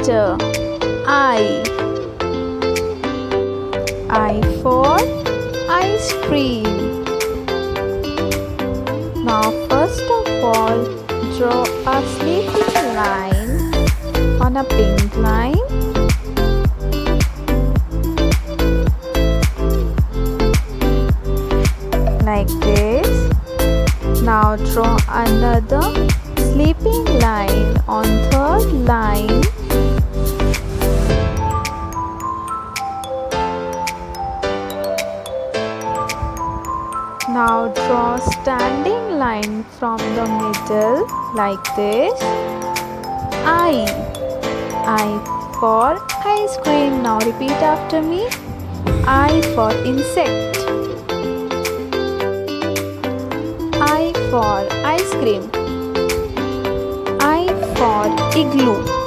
letter I. I for ice cream. Now first of all, draw a sleeping line on a pink line. Like this. Now draw another sleeping line on third line. Now draw standing line from the middle like this. I for ice cream. Now repeat after me. I for insect. I for ice cream. I for igloo.